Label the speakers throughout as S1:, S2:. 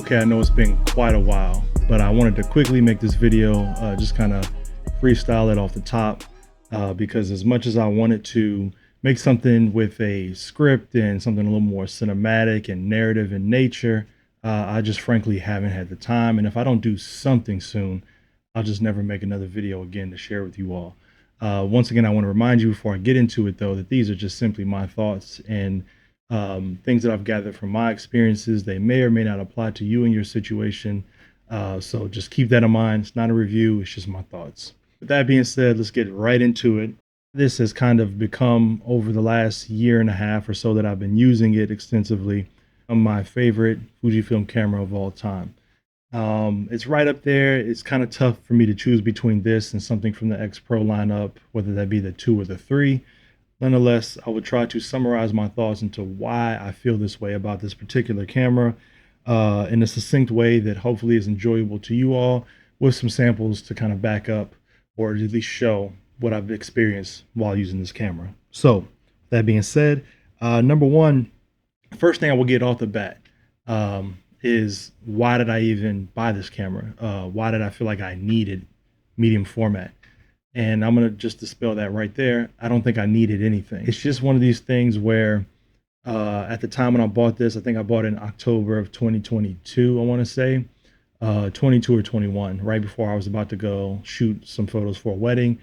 S1: Okay, I know it's been quite a while, but I wanted to quickly make this video, just kind of freestyle it off the top, because as much as I wanted to make something with a script and something a little more cinematic and narrative in nature, I just frankly haven't had the time. And if I don't do something soon, I'll just never make another video again to share with you all. Once again, I want to remind you before I get into it, though, that these are just simply my thoughts and things that I've gathered from my experiences. They may or may not apply to you and your situation. So just keep that in mind. It's not a review, it's just my thoughts. With that being said, let's get right into it. This has kind of become, over the last year and a half or so that I've been using it extensively, my favorite Fujifilm camera of all time. It's right up there. It's kind of tough for me to choose between this and something from the X Pro lineup, whether that be the 2 or the 3. Nonetheless, I would try to summarize my thoughts into why I feel this way about this particular camera in a succinct way that hopefully is enjoyable to you all, with some samples to kind of back up or at least show what I've experienced while using this camera. So, that being said, number one, first thing I will get off the bat is, why did I even buy this camera? Why did I feel like I needed medium format? And I'm going to just dispel that right there. I don't think I needed anything. It's just one of these things where at the time when I bought this, I think I bought it in October of 2022, I want to say, 22 or 21, right before I was about to go shoot some photos for a wedding.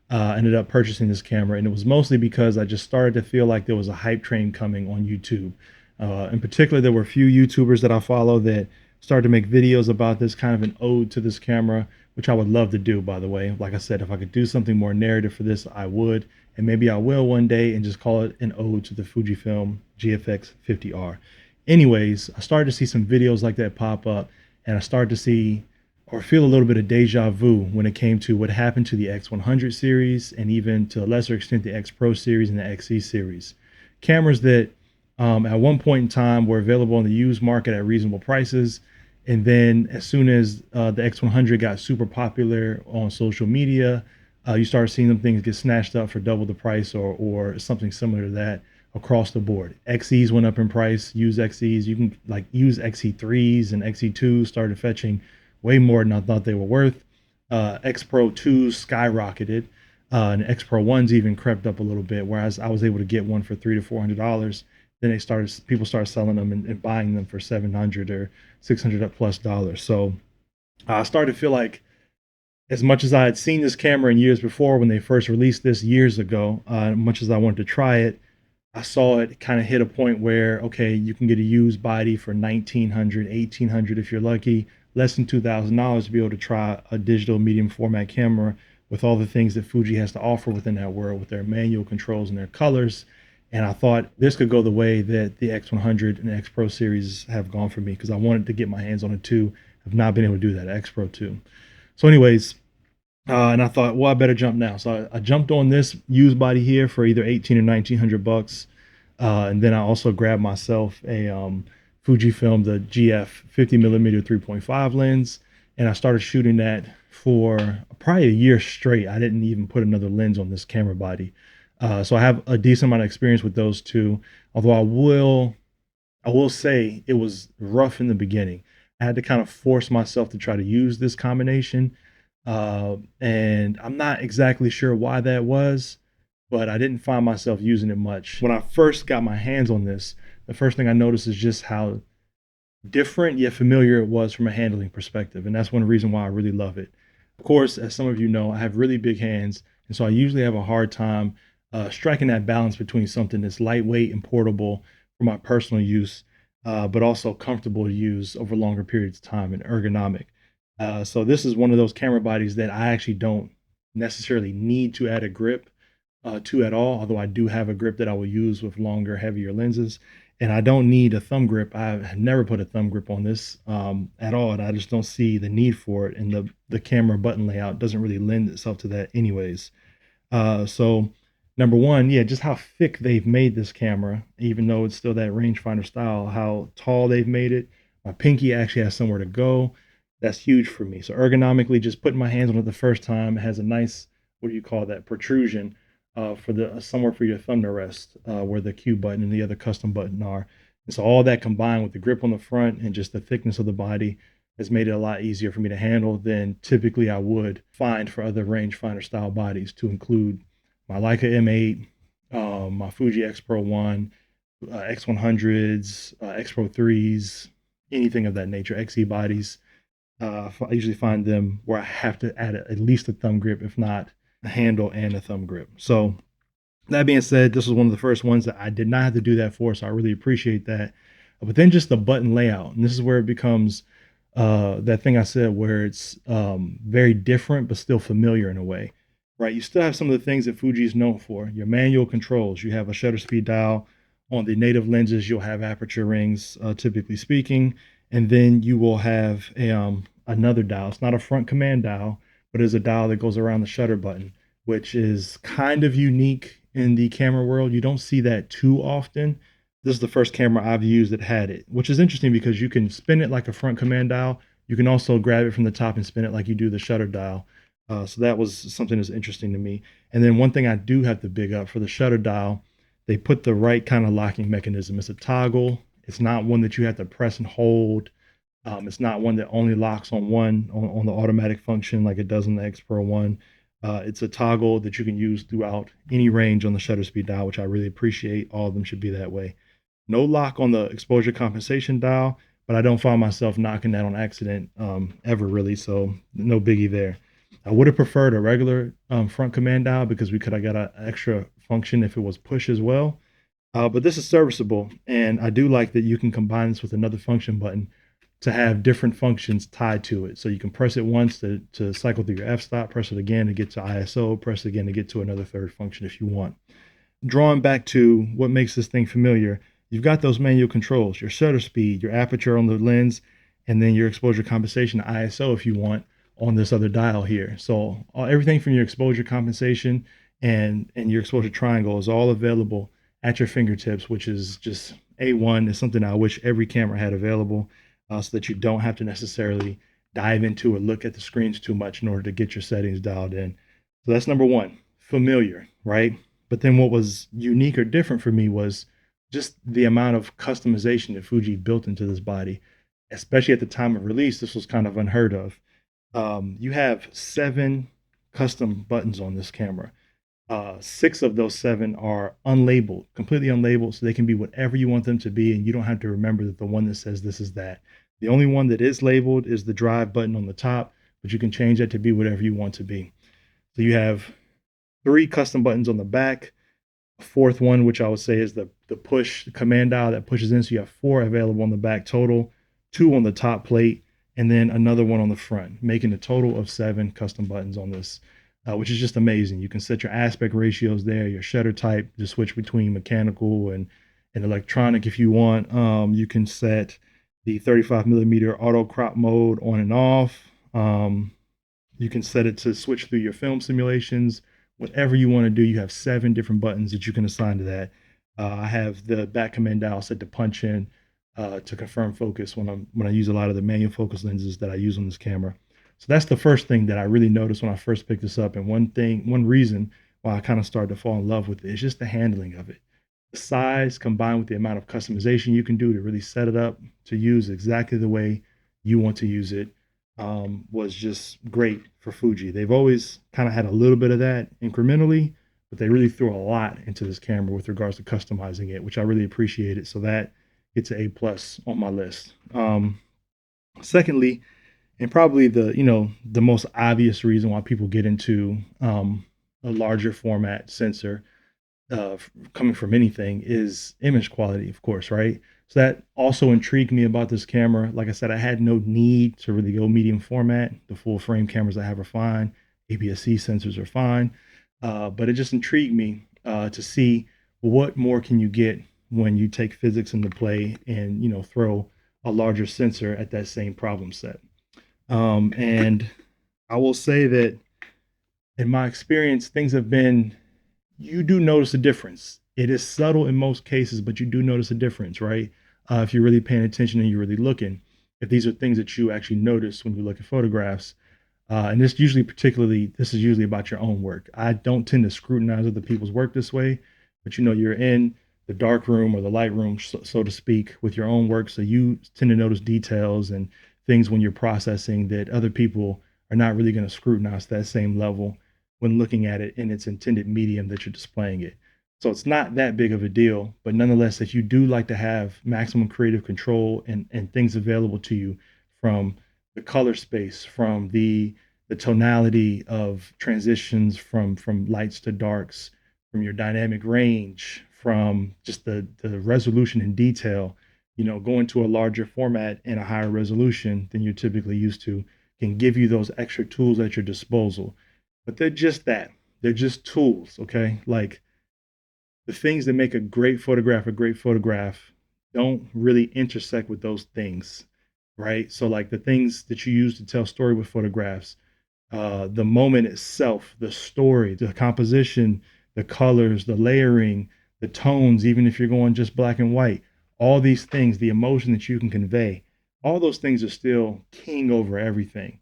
S1: Ended up purchasing this camera, and it was mostly because I just started to feel like there was a hype train coming on YouTube. In particular, there were a few YouTubers that I follow that started to make videos about this, kind of an ode to this camera, which I would love to do, by the way. Like I said, if I could do something more narrative for this, I would, and maybe I will one day, and just call it an ode to the Fujifilm GFX 50R. Anyways, I started to see some videos like that pop up, and I started to see or feel a little bit of deja vu when it came to what happened to the X100 series, and even to a lesser extent the X Pro series and the XE series. Cameras that at one point in time were available on the used market at reasonable prices. And then as soon as the X100 got super popular on social media, you started seeing them things get snatched up for double the price, or something similar to that across the board. XEs went up in price, used XEs. You can like use XE3s and XE2s started fetching way more than I thought they were worth. X Pro 2s skyrocketed, and X Pro 1s even crept up a little bit, whereas I was able to get one for $300 to $400. Then people started selling them and buying them for $700 or $600 plus dollars. So I started to feel like, as much as I had seen this camera in years before when they first released this years ago, much as I wanted to try it, I saw it kind of hit a point where, okay, you can get a used body for $1,900, $1,800 if you're lucky, less than $2,000 to be able to try a digital medium format camera with all the things that Fuji has to offer within that world, with their manual controls and their colors. And I thought this could go the way that the X100 and the X Pro series have gone for me, because I wanted to get my hands on it too. I've not been able to do that, X Pro 2. So anyways, and I thought, well, I better jump now. So I jumped on this used body here for either 18 or 1900 bucks. And then I also grabbed myself a Fujifilm, the GF 50mm 3.5 lens. And I started shooting that for probably a year straight. I didn't even put another lens on this camera body. So I have a decent amount of experience with those two. Although I will say it was rough in the beginning. I had to kind of force myself to try to use this combination. And I'm not exactly sure why that was, but I didn't find myself using it much. When I first got my hands on this, the first thing I noticed is just how different yet familiar it was from a handling perspective. And that's one reason why I really love it. Of course, as some of you know, I have really big hands. And so I usually have a hard time striking that balance between something that's lightweight and portable for my personal use, but also comfortable to use over longer periods of time and ergonomic. So this is one of those camera bodies that I actually don't necessarily need to add a grip to at all, although I do have a grip that I will use with longer, heavier lenses. And I don't need a thumb grip. I've never put a thumb grip on this at all, and I just don't see the need for it. And the camera button layout doesn't really lend itself to that anyways. So number one, yeah, just how thick they've made this camera, even though it's still that rangefinder style, how tall they've made it. My pinky actually has somewhere to go. That's huge for me. So ergonomically, just putting my hands on it the first time, it has a nice, what do you call that, protrusion for the somewhere for your thumb to rest, where the Q button and the other custom button are. And so all that combined with the grip on the front and just the thickness of the body has made it a lot easier for me to handle than typically I would find for other rangefinder style bodies, to include my Leica M8, my Fuji X Pro 1, X100s, X Pro 3s, anything of that nature, XE bodies. I usually find them where I have to add at least a thumb grip, if not a handle and a thumb grip. So that being said, this was one of the first ones that I did not have to do that for, so I really appreciate that. But then just the button layout, and this is where it becomes that thing I said, where it's very different but still familiar in a way, right? You still have some of the things that Fuji is known for. Your manual controls. You have a shutter speed dial. On the native lenses, you'll have aperture rings, typically speaking, and then you will have a another dial. It's not a front command dial, but it's a dial that goes around the shutter button, which is kind of unique in the camera world. You don't see that too often. This is the first camera I've used that had it, which is interesting because you can spin it like a front command dial. You can also grab it from the top and spin it like you do the shutter dial. So that was something that's interesting to me. And then one thing I do have to big up for the shutter dial, they put the right kind of locking mechanism. It's a toggle. It's not one that you have to press and hold. It's not one that only locks on one on the automatic function like it does on the X Pro 1. It's a toggle that you can use throughout any range on the shutter speed dial, which I really appreciate. All of them should be that way. No lock on the exposure compensation dial, but I don't find myself knocking that on accident ever really, so no biggie there. I would have preferred a regular front command dial because we could have got an extra function if it was push as well. But this is serviceable, and I do like that you can combine this with another function button to have different functions tied to it. So you can press it once to cycle through your f-stop, press it again to get to ISO, press it again to get to another third function if you want. Drawing back to what makes this thing familiar, you've got those manual controls, your shutter speed, your aperture on the lens, and then your exposure compensation, ISO if you want, on this other dial here. So everything from your exposure compensation and your exposure triangle is all available at your fingertips, which is just A1. It's something I wish every camera had available, so that you don't have to necessarily dive into or look at the screens too much in order to get your settings dialed in. So that's number one, familiar, right? But then what was unique or different for me was just the amount of customization that Fuji built into this body, especially at the time of release. This was kind of unheard of. You have 7 custom buttons on this camera. 6 of those 7 are unlabeled, completely unlabeled, so they can be whatever you want them to be, and you don't have to remember that the one that says this is that. The only one that is labeled is the drive button on the top, but you can change that to be whatever you want to be. So you have 3 custom buttons on the back, a fourth one, which I would say is the push command dial that pushes in. So you have 4 available on the back total, 2 on the top plate, and then another one on the front, making a total of 7 custom buttons on this, which is just amazing. You can set your aspect ratios there, your shutter type, to switch between mechanical and electronic if you want. You can set the 35 millimeter auto crop mode on and off. You can set it to switch through your film simulations, whatever you want to do. You have 7 different buttons that you can assign to that. I have the back command dial set to punch in to confirm focus when I use a lot of the manual focus lenses that I use on this camera. So that's the first thing that I really noticed when I first picked this up, and one reason why I kind of started to fall in love with it is just the handling of it. The size combined with the amount of customization you can do to really set it up to use exactly the way you want to use it was just great for Fuji. They've always kind of had a little bit of that incrementally, but they really threw a lot into this camera with regards to customizing it, which I really appreciated. So that gets an A+ on my list. Secondly, and probably the most obvious reason why people get into a larger format sensor coming from anything is image quality, of course, right? So that also intrigued me about this camera. Like I said, I had no need to really go medium format. The full frame cameras I have are fine. APS-C sensors are fine. But it just intrigued me to see what more can you get when you take physics into play and throw a larger sensor at that same problem set. And I will say that in my experience, things have been, you do notice a difference. It is subtle in most cases, but you do notice a difference, right? If you're really paying attention and you're really looking, if these are things that you actually notice when you look at photographs. And this is usually about your own work. I don't tend to scrutinize other people's work this way, but you're in the dark room or the light room, so to speak, with your own work. So you tend to notice details and things when you're processing that other people are not really going to scrutinize that same level when looking at it in its intended medium that you're displaying it. So it's not that big of a deal, but nonetheless, if you do like to have maximum creative control and things available to you from the color space, from the tonality of transitions from lights to darks, from your dynamic range, from just the resolution and detail, going to a larger format and a higher resolution than you're typically used to can give you those extra tools at your disposal. But they're just that. They're just tools, okay? Like the things that make a great photograph don't really intersect with those things, right? So like the things that you use to tell story with photographs, the moment itself, the story, the composition, the colors, the layering, the tones, even if you're going just black and white, all these things, the emotion that you can convey, all those things are still king over everything.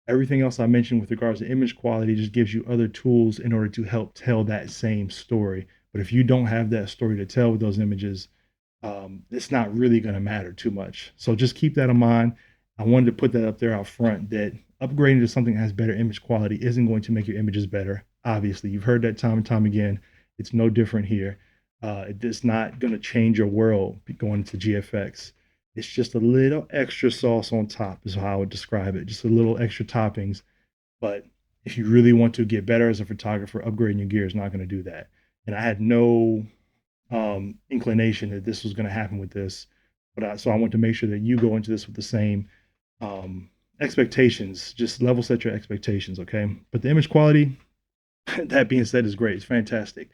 S1: Everything else I mentioned with regards to image quality just gives you other tools in order to help tell that same story. But if you don't have that story to tell with those images, it's not really going to matter too much. So just keep that in mind. I wanted to put that up there out front that upgrading to something that has better image quality isn't going to make your images better. Obviously, you've heard that time and time again. It's no different here. It's not going to change your world going to GFX. It's just a little extra sauce on top, is how I would describe it. Just a little extra toppings. But if you really want to get better as a photographer, upgrading your gear is not going to do that. And I had no inclination that this was going to happen with this. So I want to make sure that you go into this with the same expectations. Just level set your expectations, okay? But the image quality, that being said, is great. It's fantastic.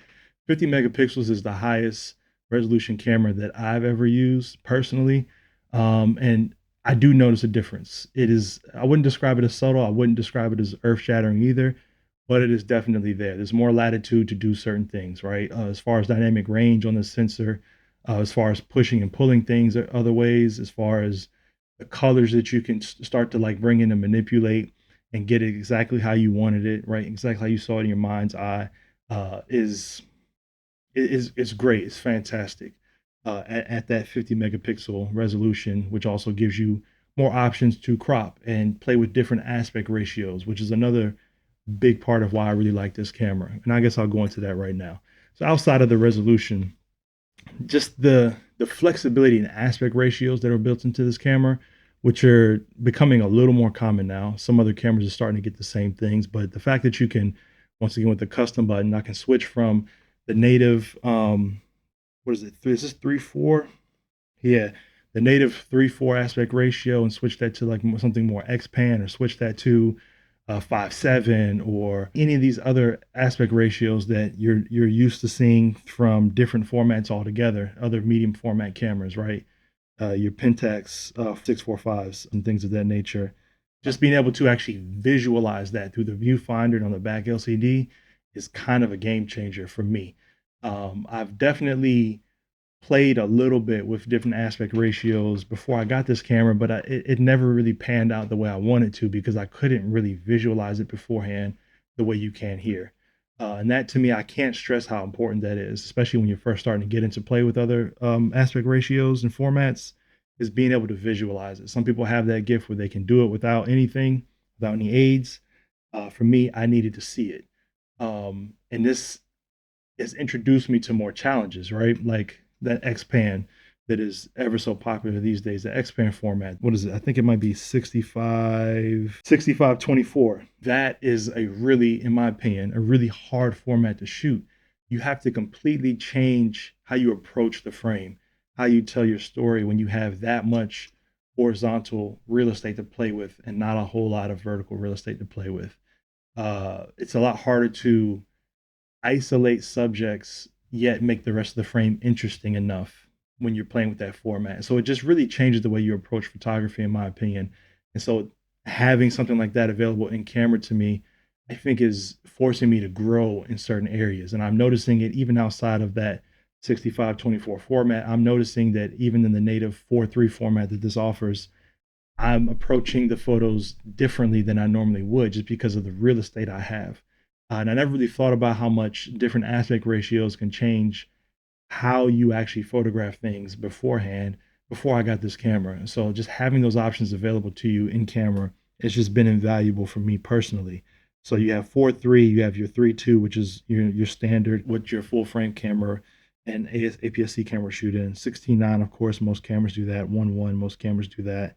S1: 50 megapixels is the highest resolution camera that I've ever used personally, and I do notice a difference. It is, I wouldn't describe it as subtle. I wouldn't describe it as earth shattering either, but it is definitely there. There's more latitude to do certain things, right? As far as dynamic range on the sensor, as far as pushing and pulling things other ways, as far as the colors that you can start to like bring in and manipulate and get it exactly how you wanted it, right? Exactly how you saw it in your mind's eye, is is great. It's fantastic at that 50 megapixel resolution, which also gives you more options to crop and play with different aspect ratios, which is another big part of why I really like this camera. And I guess I'll go into that right now. So outside of the resolution, just the flexibility and aspect ratios that are built into this camera, which are becoming a little more common now. Some other cameras are starting to get the same things, but the fact that you can, once again, with the custom button, I can switch from the native, what is it? Is this 3:4? Yeah, the native 3:4 aspect ratio and switch that to like something more X-Pan, or switch that to 5:7, or any of these other aspect ratios that you're used to seeing from different formats altogether, other medium format cameras, right? Your Pentax 645s and things of that nature. Just being able to actually visualize that through the viewfinder and on the back LCD is kind of a game changer for me. I've definitely played a little bit with different aspect ratios before I got this camera, but it never really panned out the way I wanted to because I couldn't really visualize it beforehand the way you can here. And that to me, I can't stress how important that is, especially when you're first starting to get into play with other aspect ratios and formats, is being able to visualize it. Some people have that gift where they can do it without anything, without any aids. For me, I needed to see it. And this has introduced me to more challenges, right? Like that X-Pan that is ever so popular these days, the X-Pan format. What is it? I think it might be 6524. That is a really, in my opinion, a really hard format to shoot. You have to completely change how you approach the frame, how you tell your story when you have that much horizontal real estate to play with and not a whole lot of vertical real estate to play with. It's a lot harder to isolate subjects yet make the rest of the frame interesting enough when you're playing with that format. So it just really changes the way you approach photography, in my opinion. And so having something like that available in camera to me, I think is forcing me to grow in certain areas. And I'm noticing it even outside of that 6524 format. I'm noticing that even in the native 4:3 format that this offers, I'm approaching the photos differently than I normally would just because of the real estate I have. And I never really thought about how much different aspect ratios can change how you actually photograph things beforehand before I got this camera. And so just having those options available to you in camera, it's just been invaluable for me personally. So you have 4.3, you have your 3.2, which is your standard with your full frame camera and APS-C camera shoot in. 16:9, of course, most cameras do that. 1.1, most cameras do that.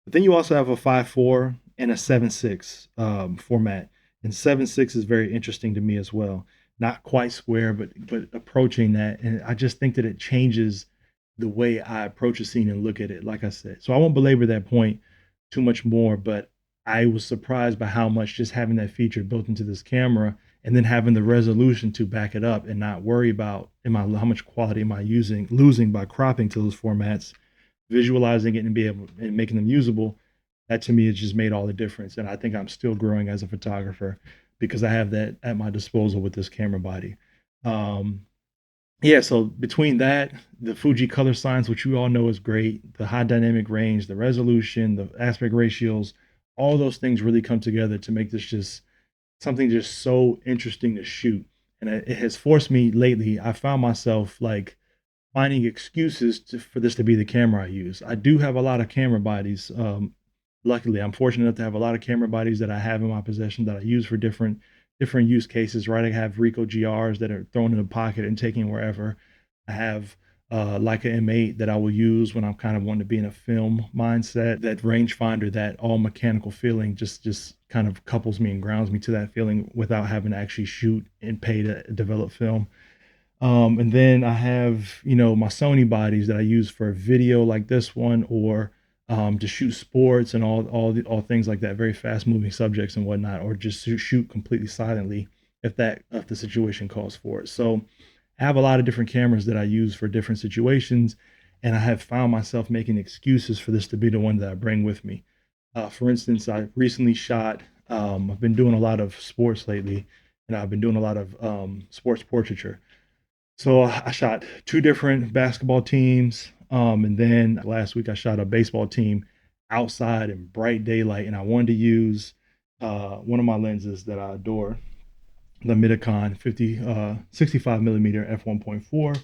S1: But then you also have a 5.4 and a 7.6 format. And 7.6 is very interesting to me as well. Not quite square, but approaching that. And I just think that it changes the way I approach a scene and look at it, like I said. So I won't belabor that point too much more, but I was surprised by how much just having that feature built into this camera and then having the resolution to back it up and not worry about how much quality am I losing by cropping to those formats, visualizing it and be able and making them usable. That to me has just made all the difference. And I think I'm still growing as a photographer because I have that at my disposal with this camera body. Um, yeah, so between that, the Fuji color science, which you all know is great, the high dynamic range, the resolution, the aspect ratios, all those things really come together to make this just something just so interesting to shoot. And it has forced me lately. I found myself like finding excuses for this to be the camera I use. I do have a lot of camera bodies. Luckily, I'm fortunate enough to have a lot of camera bodies that I have in my possession that I use for different use cases. Right, I have Ricoh GRs that are thrown in a pocket and taken wherever. I have Leica M8 that I will use when I'm kind of wanting to be in a film mindset. That rangefinder, that all mechanical feeling, just kind of couples me and grounds me to that feeling without having to actually shoot and pay to develop film. And then I have, my Sony bodies that I use for video like this one, or to shoot sports and all things like that, very fast moving subjects and whatnot, or just to shoot completely silently if the situation calls for it. So I have a lot of different cameras that I use for different situations, and I have found myself making excuses for this to be the one that I bring with me. For instance, I recently shot. I've been doing a lot of sports lately, and I've been doing a lot of sports portraiture. So I shot two different basketball teams. And then last week I shot a baseball team outside in bright daylight. And I wanted to use one of my lenses that I adore, the Midicon 65 millimeter f1.4,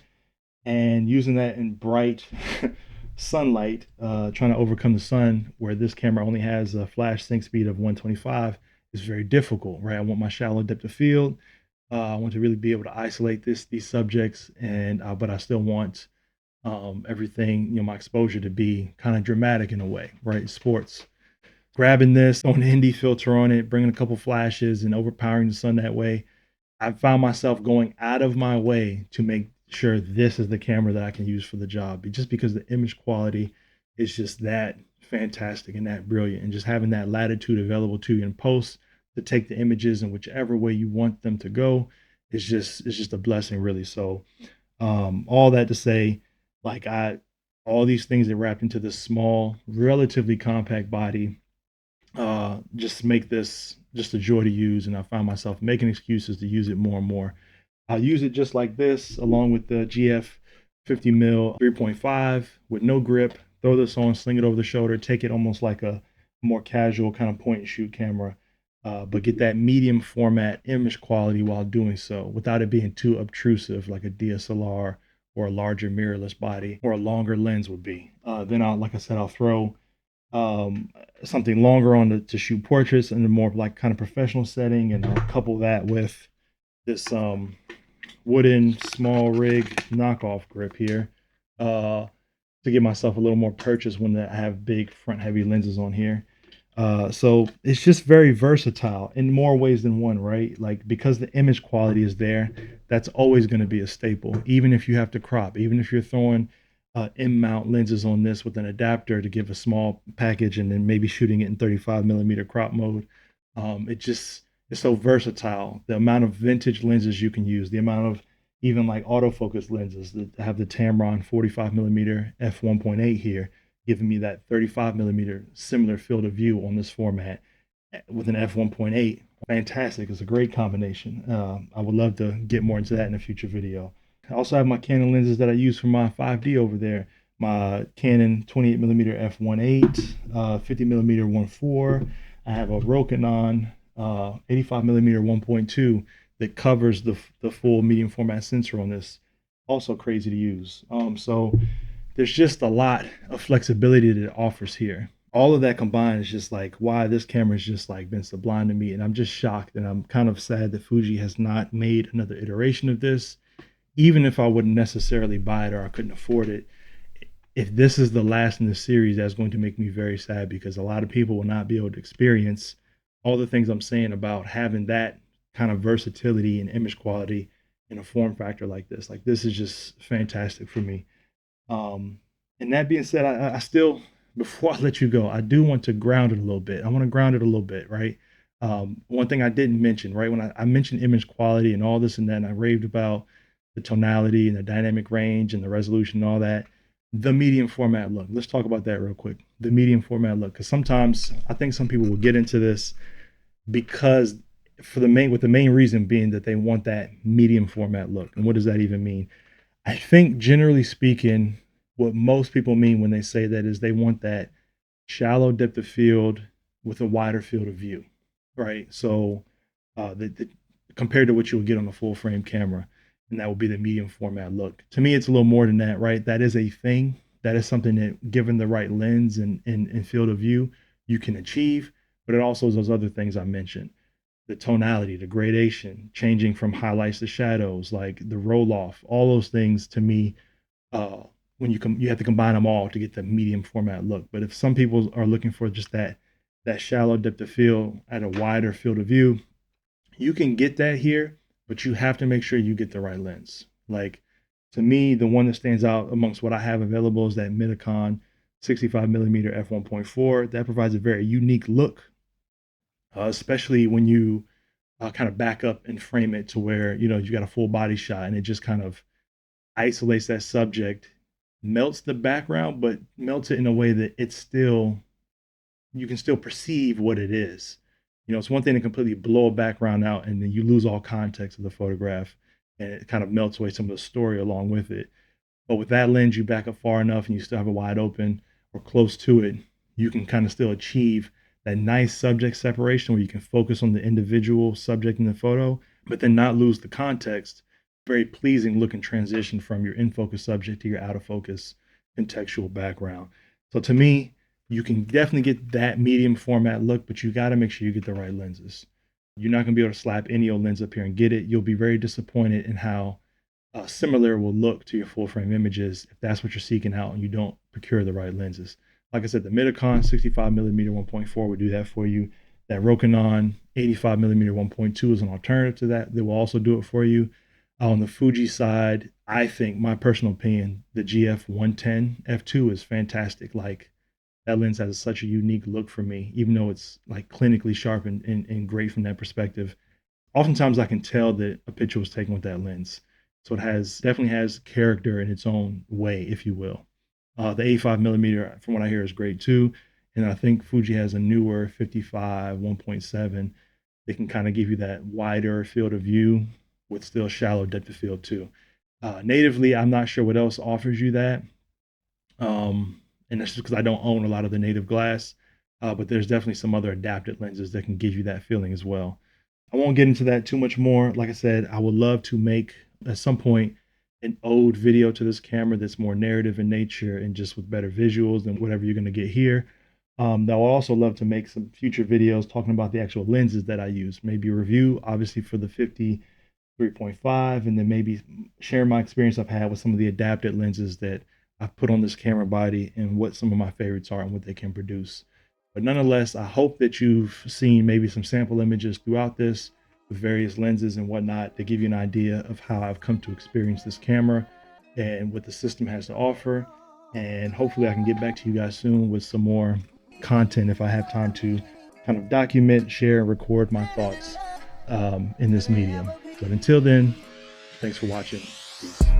S1: and using that in bright sunlight, trying to overcome the sun where this camera only has a flash sync speed of 125 is very difficult, right? I want my shallow depth of field. I want to really be able to isolate these subjects, and but I still want everything, my exposure to be kind of dramatic in a way, right? Sports. Grabbing this, throwing an indie filter on it, bringing a couple flashes, and overpowering the sun that way. I found myself going out of my way to make sure this is the camera that I can use for the job, just because the image quality is just that fantastic and that brilliant, and just having that latitude available to you in post to take the images in whichever way you want them to go is just a blessing, really. So all that to say, like all these things that wrapped into this small, relatively compact body just make this just a joy to use. And I find myself making excuses to use it more and more. I'll use it just like this, along with the GF 50 mil 3.5 with no grip. Throw this on, sling it over the shoulder, take it almost like a more casual kind of point and shoot camera, but get that medium format image quality while doing so without it being too obtrusive like a DSLR or a larger mirrorless body or a longer lens would be. Then like I said, I'll throw um, something longer on to shoot portraits in a more like kind of professional setting, and I'll couple that with this wooden small rig knockoff grip here to give myself a little more purchase when I have big front heavy lenses on here. So it's just very versatile in more ways than one, right? Like because the image quality is there, that's always going to be a staple, even if you have to crop, even if you're throwing in-mount lenses on this with an adapter to give a small package and then maybe shooting it in 35 millimeter crop mode. It's so versatile. The amount of vintage lenses you can use, the amount of even like autofocus lenses that have the Tamron 45 millimeter f1.8 here, giving me that 35 millimeter similar field of view on this format with an f1.8. Fantastic. It's a great combination. I would love to get more into that in a future video. I also have my Canon lenses that I use for my 5D over there. My Canon 28 millimeter f1.8, 50 millimeter 1.4. I have a Rokinon 85 millimeter 1.2 that covers the full medium format sensor on this. also crazy to use. So there's just a lot of flexibility that it offers here. All of that combined is just like why this camera has just like been sublime to me. And I'm just shocked and I'm kind of sad that Fuji has not made another iteration of this. Even if I wouldn't necessarily buy it or I couldn't afford it, if this is the last in the series, that's going to make me very sad because a lot of people will not be able to experience all the things I'm saying about having that kind of versatility and image quality in a form factor like this. Like this is just fantastic for me. Um, and that being said, I still, before I let you go, I do want to ground it a little bit. I want to ground it a little bit, right? One thing I didn't mention, right? When I mentioned image quality and all this and that, and I raved about the tonality and the dynamic range and the resolution and all that, the medium format look. Let's talk about that real quick. The medium format look, because sometimes I think some people will get into this because with the main reason being that they want that medium format look. And what does that even mean? I think generally speaking, what most people mean when they say that is they want that shallow depth of field with a wider field of view, right? So, compared to what you would get on a full frame camera, and that would be the medium format look. To me, it's a little more than that, right? That is a thing. That is something that, given the right lens and field of view, you can achieve. But it also is those other things I mentioned, the tonality, the gradation, changing from highlights to shadows, like the roll off, all those things to me, uh, when you have to combine them all to get the medium format look. But if some people are looking for just that shallow depth of field at a wider field of view, you can get that here, but you have to make sure you get the right lens. Like to me, the one that stands out amongst what I have available is that Minicon 65 millimeter f1.4. That provides a very unique look, especially when you kind of back up and frame it to where you got a full body shot and it just kind of isolates that subject, melts the background, but melts it in a way that it's still you can still perceive what it is. It's one thing to completely blow a background out and then you lose all context of the photograph and it kind of melts away some of the story along with it. But with that lens, you back up far enough and you still have it wide open or close to it, you can kind of still achieve that nice subject separation where you can focus on the individual subject in the photo, but then not lose the context. Very pleasing looking transition from your in focus subject to your out of focus contextual background. So to me, you can definitely get that medium format look, but you got to make sure you get the right lenses. You're not going to be able to slap any old lens up here and get it. You'll be very disappointed in how similar will look to your full frame images if that's what you're seeking out and you don't procure the right lenses. Like I said, the Minicon 65 millimeter 1.4 would do that for you. That Rokinon 85 millimeter 1.2 is an alternative to that. They will also do it for you. On the Fuji side, I think, my personal opinion, the GF 110 f2 is fantastic. Like that lens has such a unique look for me, even though it's like clinically sharp and great from that perspective. Oftentimes I can tell that a picture was taken with that lens. So it definitely has character in its own way, if you will. The 85 millimeter, from what I hear, is great too. And I think Fuji has a newer 55 1.7 that can kind of give you that wider field of view with still shallow depth of field too. Natively, I'm not sure what else offers you that. And that's just because I don't own a lot of the native glass. But there's definitely some other adapted lenses that can give you that feeling as well. I won't get into that too much more. Like I said, I would love to make at some point an ode video to this camera that's more narrative in nature and just with better visuals than whatever you're going to get here. I would also love to make some future videos talking about the actual lenses that I use. Maybe a review, obviously, for the 50-3.5, and then maybe share my experience I've had with some of the adapted lenses that I've put on this camera body and what some of my favorites are and what they can produce. But nonetheless, I hope that you've seen maybe some sample images throughout this with various lenses and whatnot to give you an idea of how I've come to experience this camera and what the system has to offer. And hopefully I can get back to you guys soon with some more content if I have time to kind of document, share, and record my thoughts in this medium. But until then, thanks for watching. Peace.